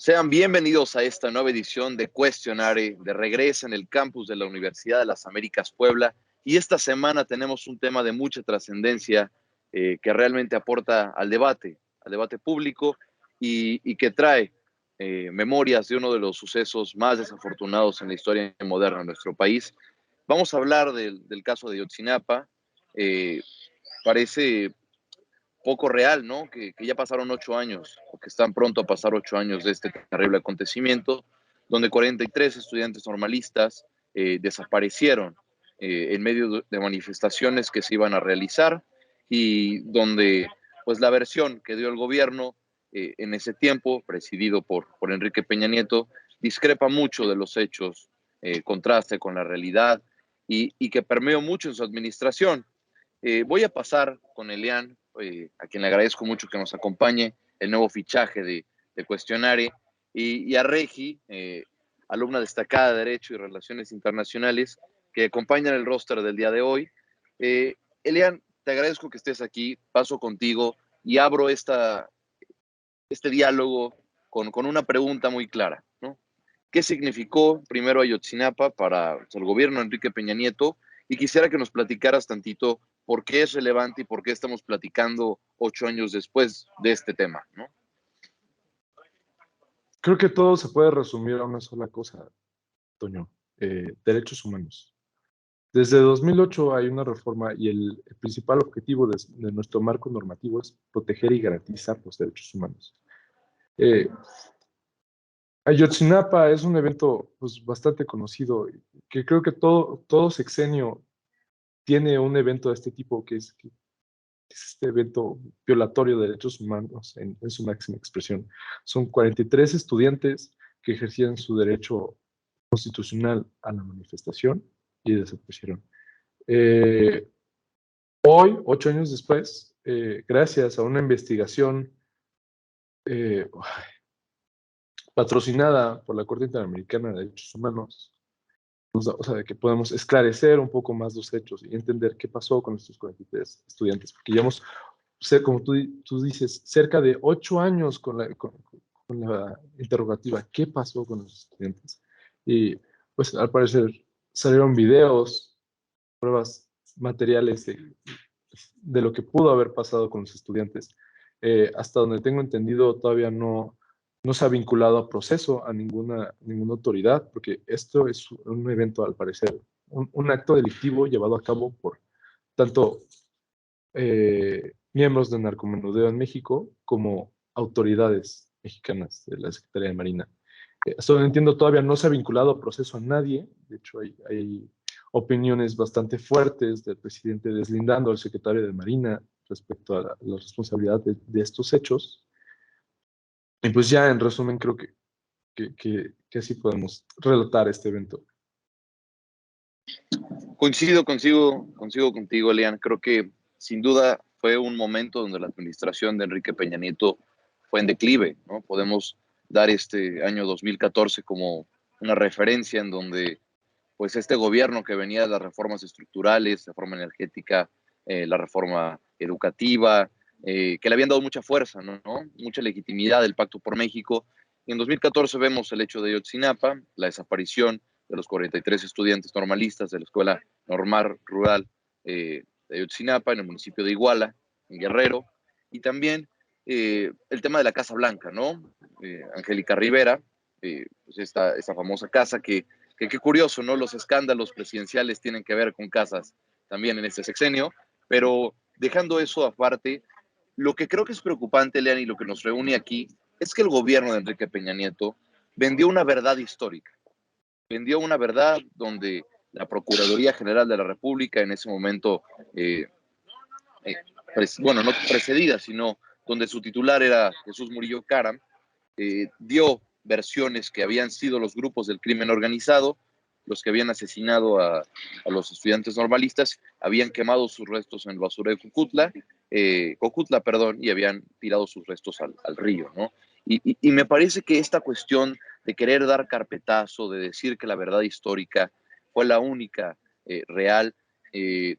Sean bienvenidos a esta nueva edición de Cuestionare, de regreso en el campus de la Universidad de las Américas Puebla. Y esta semana tenemos un tema de mucha trascendencia que realmente aporta al debate público y que trae memorias de uno de los sucesos más desafortunados en la historia moderna de nuestro país. Vamos a hablar del caso de Ayotzinapa. Eh, Parece poco real, ¿no? Que ya pasaron 8 años, o que están pronto a pasar 8 años de este terrible acontecimiento, donde 43 estudiantes normalistas desaparecieron en medio de manifestaciones que se iban a realizar y donde, pues, la versión que dio el gobierno en ese tiempo, presidido por Enrique Peña Nieto, discrepa mucho de los hechos, contraste con la realidad y que permeó mucho en su administración. Voy a pasar con Elian, a quien le agradezco mucho que nos acompañe, el nuevo fichaje de Cuestionare, y a Regi, alumna destacada de Derecho y Relaciones Internacionales, que acompañan el roster del día de hoy. Elian, te agradezco que estés aquí, paso contigo y abro este diálogo con una pregunta muy clara, ¿no? ¿Qué significó primero Ayotzinapa para el gobierno de Enrique Peña Nieto? Y quisiera que nos platicaras tantito por qué es relevante y por qué estamos platicando 8 años después de este tema, ¿no? Creo que todo se puede resumir a una sola cosa, Toño. Derechos humanos. Desde 2008 hay una reforma y el principal objetivo de nuestro marco normativo es proteger y garantizar los derechos humanos. Eh, Ayotzinapa es un evento pues, bastante conocido, que creo que todo sexenio tiene un evento de este tipo, que es este evento violatorio de derechos humanos en su máxima expresión. Son 43 estudiantes que ejercían su derecho constitucional a la manifestación y desaparecieron. Eh, Hoy, 8 años después, gracias a una investigación eh, patrocinada por la Corte Interamericana de Derechos Humanos, o sea, que podemos esclarecer un poco más los hechos y entender qué pasó con estos 43 estudiantes, porque llevamos, como tú dices, cerca de 8 años con la interrogativa, ¿qué pasó con los estudiantes? Y pues al parecer salieron videos, pruebas materiales de lo que pudo haber pasado con los estudiantes. Hasta donde tengo entendido, todavía no se ha vinculado a proceso a ninguna autoridad, porque esto es un evento, al parecer, un acto delictivo llevado a cabo por tanto miembros de narcomenudeo en México como autoridades mexicanas de la Secretaría de Marina. Hasta donde entiendo, todavía no se ha vinculado a proceso a nadie. De hecho, hay opiniones bastante fuertes del presidente deslindando al secretario de Marina respecto a la responsabilidad de estos hechos. Y pues ya en resumen creo que así podemos relatar este evento. Coincido contigo, Elian. Creo que sin duda fue un momento donde la administración de Enrique Peña Nieto fue en declive, ¿no? Podemos dar este año 2014 como una referencia en donde pues este gobierno que venía de las reformas estructurales, la reforma energética, la reforma educativa, que le habían dado mucha fuerza, ¿no? Mucha legitimidad del Pacto por México. Y en 2014 vemos el hecho de Ayotzinapa, la desaparición de los 43 estudiantes normalistas de la Escuela Normal Rural de Ayotzinapa, en el municipio de Iguala, en Guerrero, y también el tema de la Casa Blanca, ¿no? Angélica Rivera, pues esta famosa casa que qué curioso, ¿no? Los escándalos presidenciales tienen que ver con casas también en este sexenio, pero dejando eso aparte, lo que creo que es preocupante, Lean, y lo que nos reúne aquí, es que el gobierno de Enrique Peña Nieto vendió una verdad histórica, vendió una verdad donde la Procuraduría General de la República en ese momento, eh, eh, bueno, no precedida, sino donde su titular era Jesús Murillo Caram, dio versiones que habían sido los grupos del crimen organizado, los que habían asesinado a los estudiantes normalistas, habían quemado sus restos en el basurero de Cocutla, perdón, y habían tirado sus restos al río, ¿no? Y me parece que esta cuestión de querer dar carpetazo, de decir que la verdad histórica fue la única real, eh,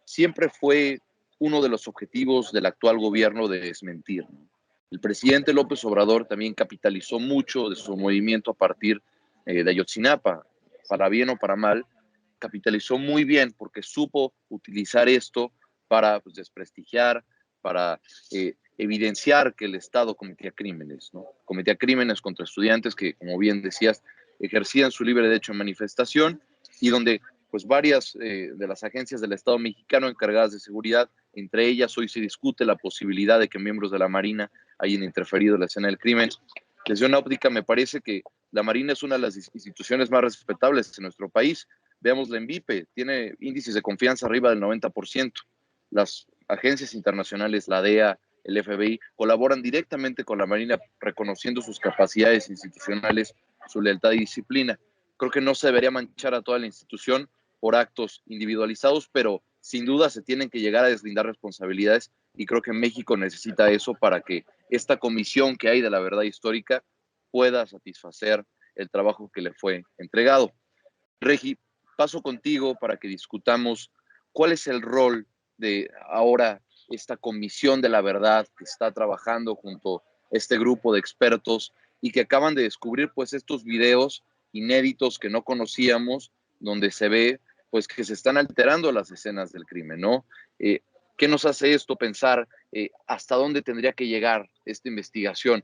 siempre fue uno de los objetivos del actual gobierno de desmentir, ¿no? El presidente López Obrador también capitalizó mucho de su movimiento a partir de Ayotzinapa, para bien o para mal, capitalizó muy bien porque supo utilizar esto para pues, desprestigiar, para evidenciar que el Estado cometía crímenes, ¿no? Cometía crímenes contra estudiantes que, como bien decías, ejercían su libre derecho de manifestación y donde pues varias de las agencias del Estado mexicano encargadas de seguridad, entre ellas hoy se discute la posibilidad de que miembros de la Marina hayan interferido en la escena del crimen. Desde una óptica me parece que la Marina es una de las instituciones más respetables en nuestro país. Veamos la ENVIPE, tiene índices de confianza arriba del 90%. Las agencias internacionales, la DEA, el FBI, colaboran directamente con la Marina reconociendo sus capacidades institucionales, su lealtad y disciplina. Creo que no se debería manchar a toda la institución por actos individualizados, pero sin duda se tienen que llegar a deslindar responsabilidades y creo que México necesita eso para que esta comisión que hay de la verdad histórica pueda satisfacer el trabajo que le fue entregado. Regi, paso contigo para que discutamos cuál es el rol de ahora esta comisión de la verdad que está trabajando junto a este grupo de expertos y que acaban de descubrir pues estos videos inéditos que no conocíamos, donde se ve pues que se están alterando las escenas del crimen, ¿no? ¿Qué nos hace esto pensar hasta dónde tendría que llegar esta investigación?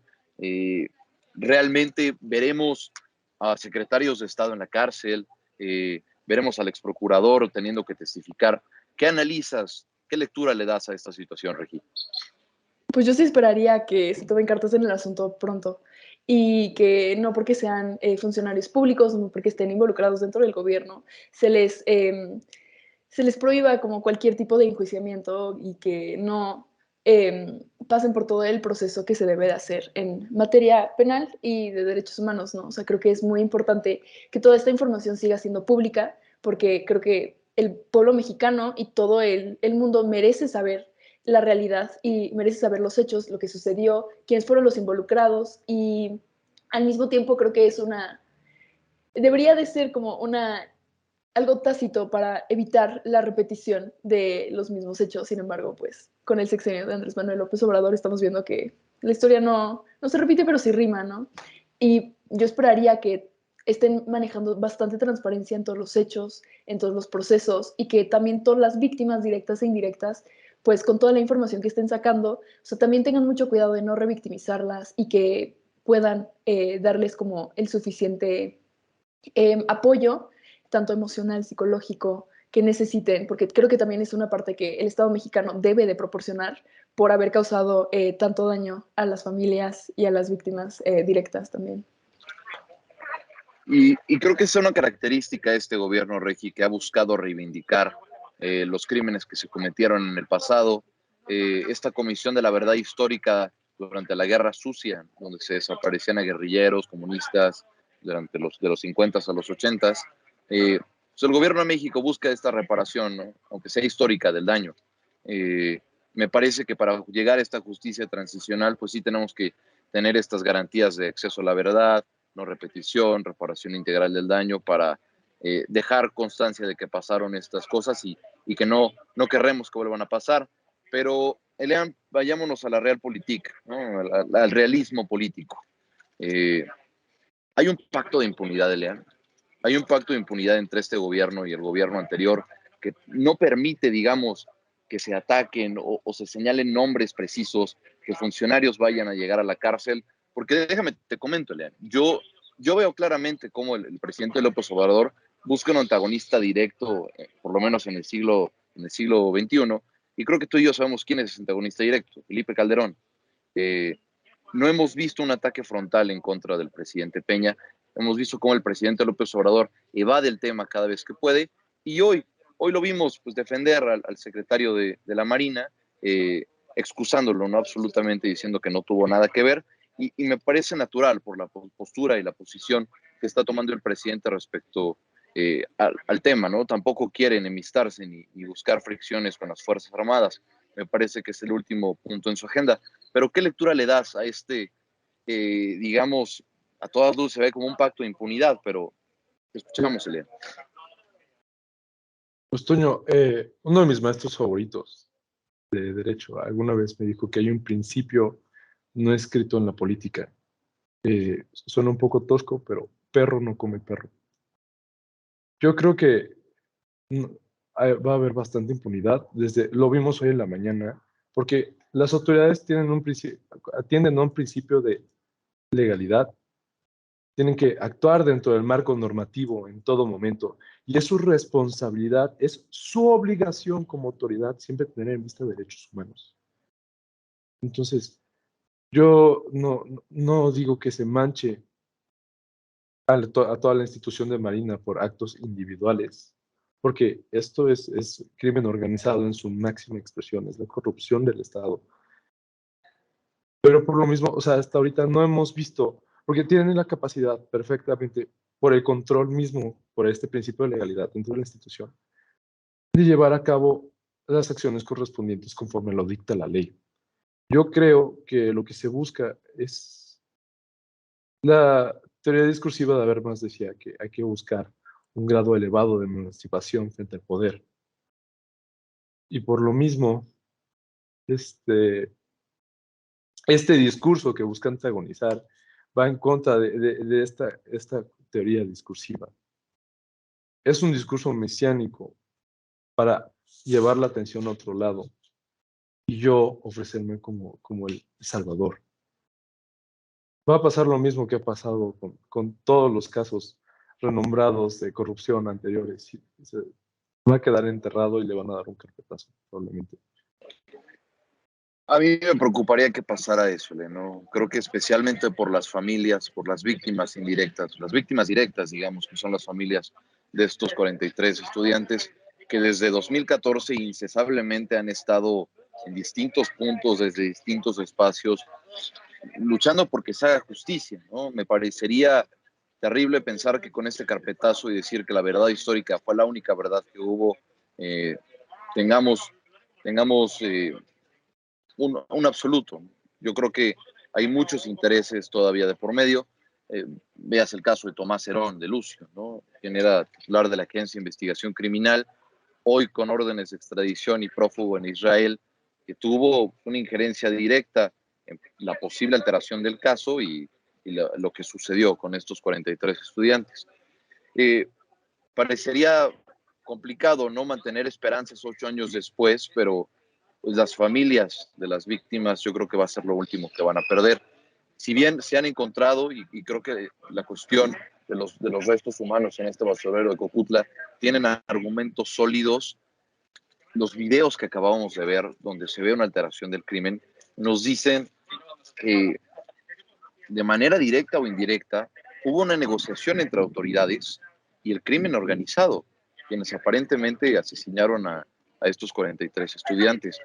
¿Realmente veremos a secretarios de Estado en la cárcel? Veremos al exprocurador teniendo que testificar. ¿Qué analizas? ¿Qué lectura le das a esta situación, Regi? Pues yo sí esperaría que se tomen cartas en el asunto pronto y que no porque sean funcionarios públicos, no porque estén involucrados dentro del gobierno, se les prohíba como cualquier tipo de enjuiciamiento y que no pasen por todo el proceso que se debe de hacer en materia penal y de derechos humanos, ¿no? O sea, creo que es muy importante que toda esta información siga siendo pública porque creo que el pueblo mexicano y todo el mundo merece saber la realidad y merece saber los hechos, lo que sucedió, quiénes fueron los involucrados y al mismo tiempo creo que es debería de ser como algo tácito para evitar la repetición de los mismos hechos. Sin embargo, pues con el sexenio de Andrés Manuel López Obrador estamos viendo que la historia no se repite, pero sí rima, ¿no? Y yo esperaría que estén manejando bastante transparencia en todos los hechos, en todos los procesos y que también todas las víctimas directas e indirectas, pues con toda la información que estén sacando, o sea, también tengan mucho cuidado de no revictimizarlas y que puedan darles como el suficiente apoyo, tanto emocional, psicológico, que necesiten, porque creo que también es una parte que el Estado mexicano debe de proporcionar por haber causado tanto daño a las familias y a las víctimas directas también. Y creo que es una característica de este gobierno, Regi, que ha buscado reivindicar los crímenes que se cometieron en el pasado. Esta comisión de la verdad histórica durante la Guerra Sucia, donde se desaparecían a guerrilleros, comunistas, durante de los 50 a los 80. Pues el gobierno de México busca esta reparación, ¿no? Aunque sea histórica, del daño. Me parece que para llegar a esta justicia transicional, pues sí tenemos que tener estas garantías de acceso a la verdad, no repetición, reparación integral del daño, para dejar constancia de que pasaron estas cosas y que no querremos que vuelvan a pasar. Pero, Elian, vayámonos a la realpolitik, ¿no? Al realismo político. Hay un pacto de impunidad, Elian. Hay un pacto de impunidad entre este gobierno y el gobierno anterior que no permite, digamos, que se ataquen o se señalen nombres precisos, que funcionarios vayan a llegar a la cárcel. Porque déjame, te comento, Elian, yo veo claramente cómo el presidente López Obrador busca un antagonista directo, por lo menos en el siglo XXI, y creo que tú y yo sabemos quién es ese antagonista directo, Felipe Calderón. No hemos visto un ataque frontal en contra del presidente Peña, hemos visto cómo el presidente López Obrador evade el tema cada vez que puede, y hoy lo vimos pues, defender al secretario de la Marina, excusándolo, ¿no? Absolutamente diciendo que no tuvo nada que ver, y me parece natural por la postura y la posición que está tomando el presidente respecto al tema, ¿no? Tampoco quiere enemistarse ni buscar fricciones con las Fuerzas Armadas. Me parece que es el último punto en su agenda. Pero ¿qué lectura le das a este, digamos, a todas luces se ve como un pacto de impunidad, pero escuchamos, Elena? Pues Toño, uno de mis maestros favoritos de Derecho alguna vez me dijo que hay un principio no escrito en la política. Suena un poco tosco, pero perro no come perro. Yo creo que va a haber bastante impunidad. Lo vimos hoy en la mañana, porque las autoridades atienden a un principio de legalidad, tienen que actuar dentro del marco normativo en todo momento, y es su responsabilidad, es su obligación como autoridad siempre tener en vista derechos humanos. Entonces, yo no digo que se manche a toda la institución de Marina por actos individuales, porque esto es crimen organizado en su máxima expresión, es la corrupción del Estado. Pero por lo mismo, o sea, hasta ahorita no hemos visto, porque tienen la capacidad perfectamente, por el control mismo, por este principio de legalidad dentro de la institución, de llevar a cabo las acciones correspondientes conforme lo dicta la ley. Yo creo que lo que se busca es la teoría discursiva de Habermas decía que hay que buscar un grado elevado de emancipación frente al poder. Y por lo mismo, este discurso que busca antagonizar va en contra de esta teoría discursiva. Es un discurso mesiánico para llevar la atención a otro lado y yo ofrecerme como el Salvador. Va a pasar lo mismo que ha pasado con todos los casos renombrados de corrupción anteriores. Se va a quedar enterrado y le van a dar un carpetazo, probablemente. A mí me preocuparía que pasara eso, ¿no? Creo que especialmente por las familias, por las víctimas indirectas, las víctimas directas, digamos, que son las familias de estos 43 estudiantes que desde 2014 incesablemente han estado en distintos puntos, desde distintos espacios, luchando porque se haga justicia, ¿no? Me parecería terrible pensar que con este carpetazo y decir que la verdad histórica fue la única verdad que hubo, tengamos un absoluto. Yo creo que hay muchos intereses todavía de por medio. Veas el caso de Tomás Herón de Lucio, ¿no? Quien era titular de la Agencia de Investigación Criminal, hoy con órdenes de extradición y prófugo en Israel, que tuvo una injerencia directa en la posible alteración del caso y lo que sucedió con estos 43 estudiantes. Parecería complicado no mantener esperanzas 8 años después, pero pues las familias de las víctimas yo creo que va a ser lo último que van a perder. Si bien se han encontrado, y creo que la cuestión de los restos humanos en este basurero de Cocutla tienen argumentos sólidos, los videos que acabamos de ver, donde se ve una alteración del crimen, nos dicen que de manera directa o indirecta hubo una negociación entre autoridades y el crimen organizado, quienes aparentemente asesinaron a estos 43 estudiantes.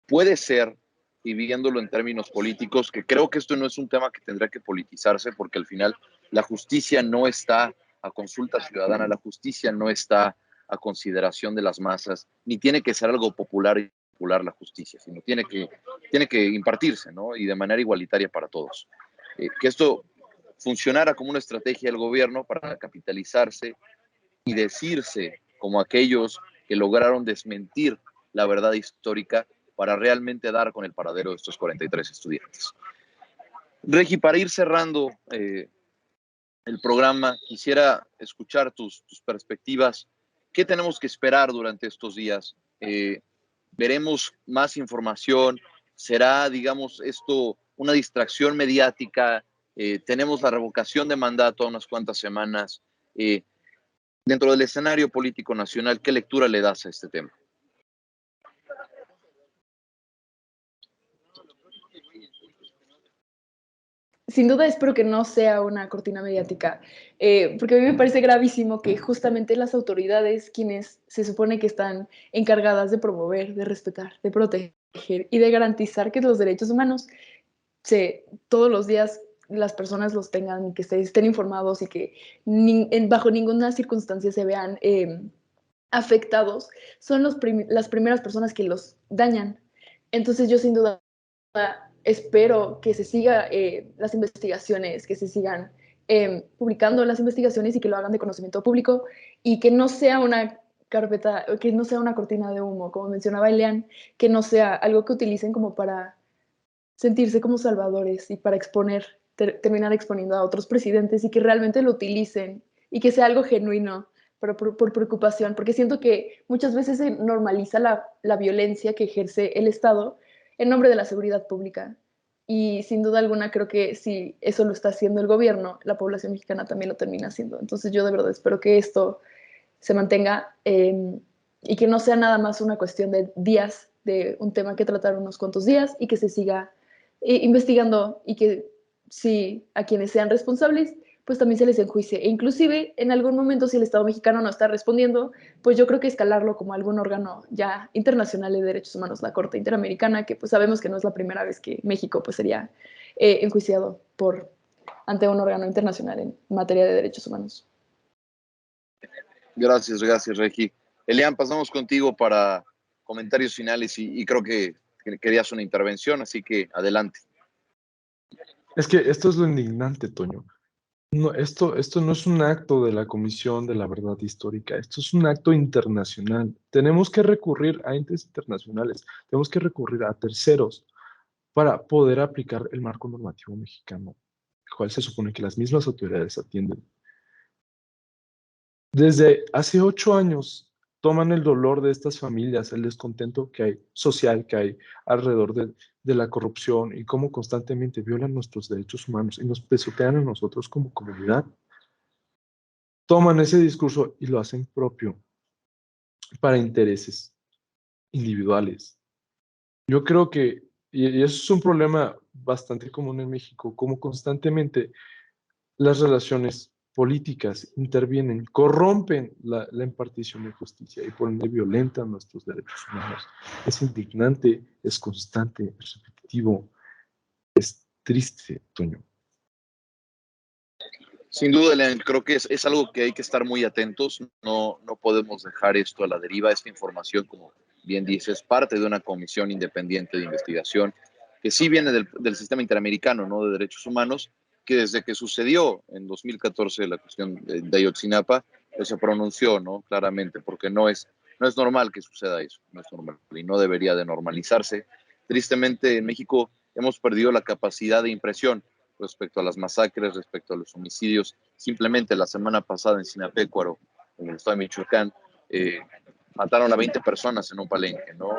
Puede ser, y viéndolo en términos políticos, que creo que esto no es un tema que tendrá que politizarse, porque al final la justicia no está a consulta ciudadana, la justicia no está a consideración de las masas, ni tiene que ser algo popular y popular la justicia, sino tiene que impartirse, ¿no? Y de manera igualitaria para todos. Que esto funcionara como una estrategia del gobierno para capitalizarse y decirse como aquellos que lograron desmentir la verdad histórica para realmente dar con el paradero de estos 43 estudiantes. Regi, para ir cerrando el programa, quisiera escuchar tus perspectivas. ¿Qué tenemos que esperar durante estos días? ¿Veremos más información? ¿Será, digamos, esto una distracción mediática? Tenemos la revocación de mandato a unas cuantas semanas. Dentro del escenario político nacional, ¿qué lectura le das a este tema? Sin duda espero que no sea una cortina mediática, porque a mí me parece gravísimo que justamente las autoridades, quienes se supone que están encargadas de promover, de respetar, de proteger y de garantizar que los derechos humanos todos los días las personas los tengan y que estén informados y que bajo ninguna circunstancia se vean afectados, son las primeras personas que los dañan. Entonces yo sin duda espero que se sigan las investigaciones, que se sigan publicando las investigaciones y que lo hagan de conocimiento público y que no sea una carpeta, que no sea una cortina de humo, como mencionaba Elian, que no sea algo que utilicen como para sentirse como salvadores y para terminar exponiendo a otros presidentes y que realmente lo utilicen y que sea algo genuino, pero por preocupación, porque siento que muchas veces se normaliza la violencia que ejerce el Estado en nombre de la seguridad pública. Y sin duda alguna creo que si eso lo está haciendo el gobierno, la población mexicana también lo termina haciendo. Entonces yo de verdad espero que esto se mantenga y que no sea nada más una cuestión de días, de un tema que tratar unos cuantos días y que se siga investigando y que si a quienes sean responsables, pues también se les enjuicie. E inclusive en algún momento si el Estado mexicano no está respondiendo, pues yo creo que escalarlo como algún órgano ya internacional de derechos humanos, la Corte Interamericana, que pues sabemos que no es la primera vez que México pues sería enjuiciado ante un órgano internacional en materia de derechos humanos. Gracias, gracias, Regi. Elian, pasamos contigo para comentarios finales y creo que querías una intervención, así que adelante. Es que esto es lo indignante, Toño. No, esto no es un acto de la Comisión de la Verdad Histórica, esto es un acto internacional. Tenemos que recurrir a entes internacionales, tenemos que recurrir a terceros para poder aplicar el marco normativo mexicano, el cual se supone que las mismas autoridades atienden. Desde hace 8 años toman el dolor de estas familias, el descontento que hay social que hay alrededor de la corrupción y cómo constantemente violan nuestros derechos humanos y nos pisotean a nosotros como comunidad. Toman ese discurso y lo hacen propio para intereses individuales. Yo creo que, y eso es un problema bastante común en México, como constantemente las relaciones políticas intervienen, corrompen la impartición de justicia y por ende violentan nuestros derechos humanos. Es indignante, es constante, es repetitivo, es triste, Toño. Sin duda, Elian, creo que es algo que hay que estar muy atentos. No podemos dejar esto a la deriva. Esta información, como bien dices, parte de una comisión independiente de investigación que sí viene del sistema interamericano, ¿no? De derechos humanos, que desde que sucedió en 2014 la cuestión de Ayotzinapa, pues se pronunció, ¿no? Claramente, porque no es normal que suceda eso, no es normal y no debería de normalizarse. Tristemente, en México hemos perdido la capacidad de impresión respecto a las masacres, respecto a los homicidios. Simplemente la semana pasada en Sinapecuaro, en el estado de Michoacán, mataron a 20 personas en un palenque, ¿no?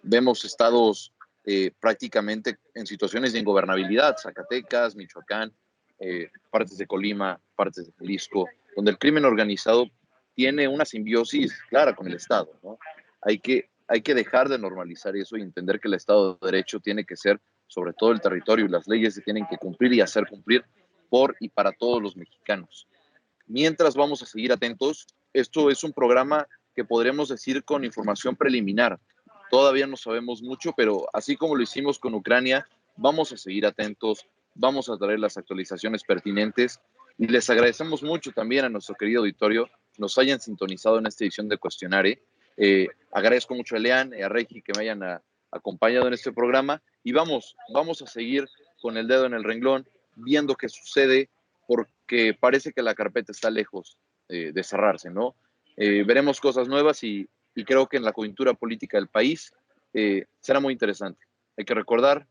Vemos estados prácticamente en situaciones de ingobernabilidad, Zacatecas, Michoacán, partes de Colima, partes de Jalisco, donde el crimen organizado tiene una simbiosis clara con el Estado, ¿no? Hay que dejar de normalizar eso y entender que el Estado de Derecho tiene que ser sobre todo el territorio y las leyes se tienen que cumplir y hacer cumplir por y para todos los mexicanos. Mientras vamos a seguir atentos, esto es un programa que podremos decir con información preliminar. Todavía no sabemos mucho, pero así como lo hicimos con Ucrania, vamos a seguir atentos, vamos a traer las actualizaciones pertinentes y les agradecemos mucho también a nuestro querido auditorio que nos hayan sintonizado en esta edición de Cuestionare. Agradezco mucho a Elian y a Regi que me hayan acompañado en este programa y vamos a seguir con el dedo en el renglón, viendo qué sucede, porque parece que la carpeta está lejos de cerrarse, ¿no? Veremos cosas nuevas y creo que en la coyuntura política del país será muy interesante. Hay que recordar,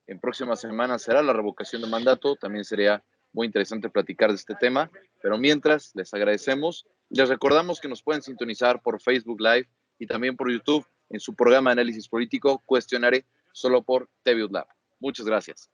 en próximas semanas será la revocación de mandato, también sería muy interesante platicar de este tema, pero mientras les agradecemos, les recordamos que nos pueden sintonizar por Facebook Live y también por YouTube en su programa de análisis político Cuestionare, solo por TVUT Lab. Muchas gracias.